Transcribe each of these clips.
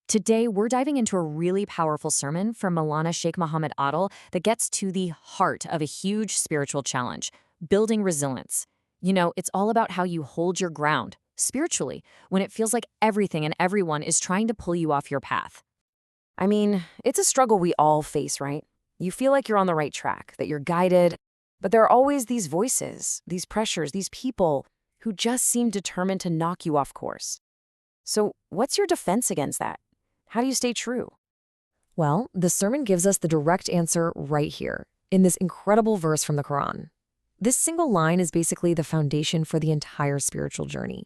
Today, we're diving into a really powerful sermon from Mawlana Sheikh Muhammad Adil that gets to the heart of a huge spiritual challenge, building resilience. It's all about how you hold your ground, spiritually, when it feels like everything and everyone is trying to pull you off your path. I mean, it's a struggle we all face, right? You feel like you're on the right track, that you're guided, but there are always these voices, these pressures, these people who just seem determined to knock you off course. So what's your defense against that? How do you stay true? Well, the sermon gives us the direct answer right here, in this incredible verse from the Qur'an. This single line is basically the foundation for the entire spiritual journey.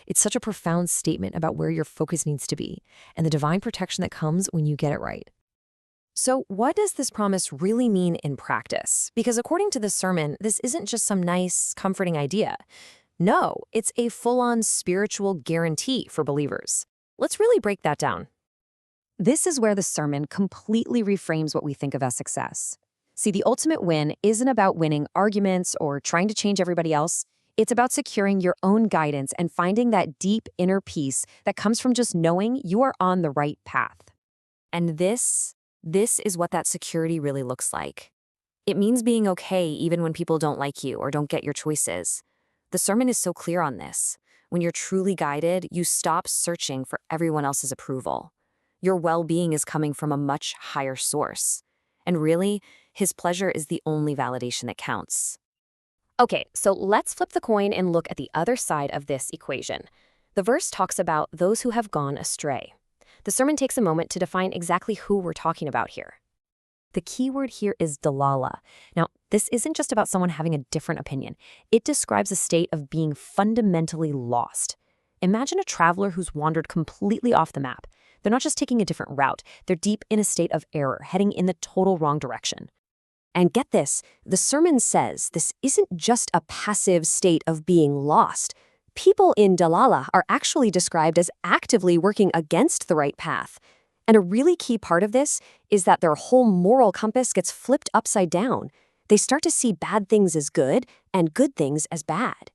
It's such a profound statement about where your focus needs to be and the divine protection that comes when you get it right. So what does this promise really mean in practice? Because according to this sermon, this isn't just some nice, comforting idea. No, it's a full-on spiritual guarantee for believers. Let's really break that down. This is where the sermon completely reframes what we think of as success. See, the ultimate win isn't about winning arguments or trying to change everybody else. It's about securing your own guidance and finding that deep inner peace that comes from just knowing you are on the right path. And this is what that security really looks like. It means being okay even when people don't like you or don't get your choices. The sermon is so clear on this. When you're truly guided, you stop searching for everyone else's approval. Your well-being is coming from a much higher source. And really, his pleasure is the only validation that counts. Okay, so let's flip the coin and look at the other side of this equation. The verse talks about those who have gone astray. The sermon takes a moment to define exactly who we're talking about here. The key word here is dalālah. Now, this isn't just about someone having a different opinion. It describes a state of being fundamentally lost. Imagine a traveler who's wandered completely off the map. They're not just taking a different route. They're deep in a state of error, heading in the total wrong direction. And get this, the sermon says this isn't just a passive state of being lost. People in dalālah are actually described as actively working against the right path. And a really key part of this is that their whole moral compass gets flipped upside down. They start to see bad things as good and good things as bad.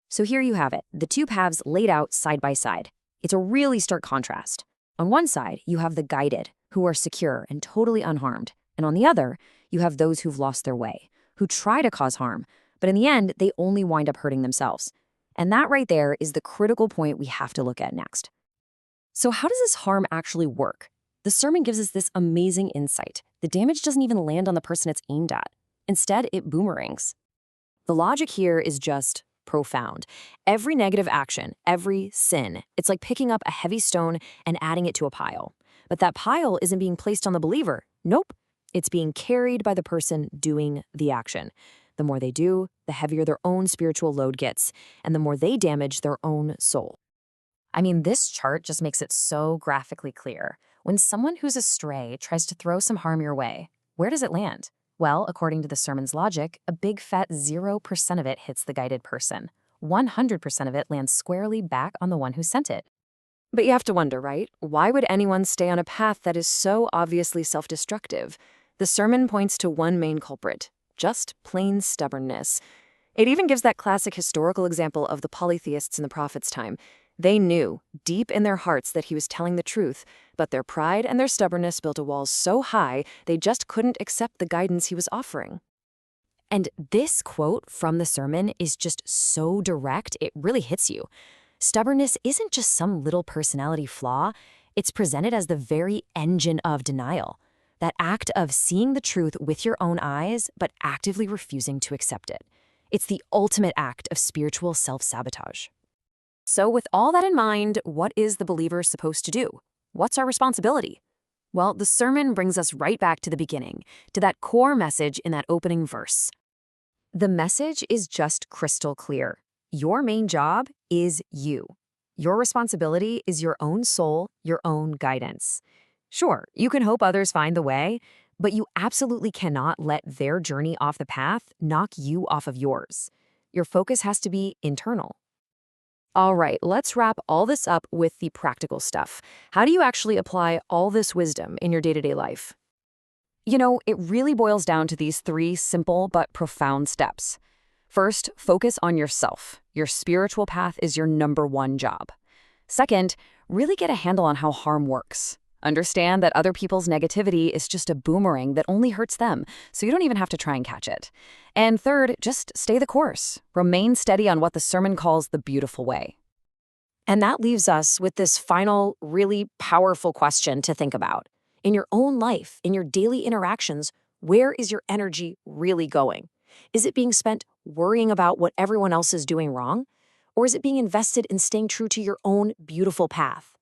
So here you have it, the two paths laid out side by side. It's a really stark contrast. On one side, you have the guided, who are secure and totally unharmed. And on the other, you have those who've lost their way, who try to cause harm, but in the end, they only wind up hurting themselves. And that right there is the critical point we have to look at next. So how does this harm actually work? The sermon gives us this amazing insight. The damage doesn't even land on the person it's aimed at. Instead, it boomerangs. The logic here is just profound. Every negative action, every sin, it's like picking up a heavy stone and adding it to a pile. But that pile isn't being placed on the believer. Nope. It's being carried by the person doing the action. The more they do, the heavier their own spiritual load gets, and the more they damage their own soul. I mean, this chart just makes it so graphically clear. When someone who's astray tries to throw some harm your way, where does it land? Well, according to the sermon's logic, a big fat 0% of it hits the guided person. 100% of it lands squarely back on the one who sent it. But you have to wonder, right? Why would anyone stay on a path that is so obviously self-destructive? The sermon points to one main culprit, just plain stubbornness. It even gives that classic historical example of the polytheists in the prophet's time. They knew, deep in their hearts, that he was telling the truth, but their pride and their stubbornness built a wall so high they just couldn't accept the guidance he was offering. And this quote from the sermon is just so direct, it really hits you. Stubbornness isn't just some little personality flaw. It's presented as the very engine of denial. That act of seeing the truth with your own eyes, but actively refusing to accept it. It's the ultimate act of spiritual self-sabotage. So with all that in mind, what is the believer supposed to do? What's our responsibility? Well, the sermon brings us right back to the beginning, to that core message in that opening verse. The message is just crystal clear. Your main job is you. Your responsibility is your own soul, your own guidance. Sure, you can hope others find the way, but you absolutely cannot let their journey off the path knock you off of yours. Your focus has to be internal. All right, let's wrap all this up with the practical stuff. How do you actually apply all this wisdom in your day-to-day life? It really boils down to these 3 simple but profound steps. First, focus on yourself. Your spiritual path is your #1 job. Second, Really get a handle on how harm works. Understand that other people's negativity is just a boomerang that only hurts them, so you don't even have to try and catch it. And third, just stay the course. Remain steady on what the sermon calls the beautiful way. And that leaves us with this final, really powerful question to think about. In your own life, in your daily interactions, where is your energy really going? Is it being spent worrying about what everyone else is doing wrong? Or is it being invested in staying true to your own beautiful path?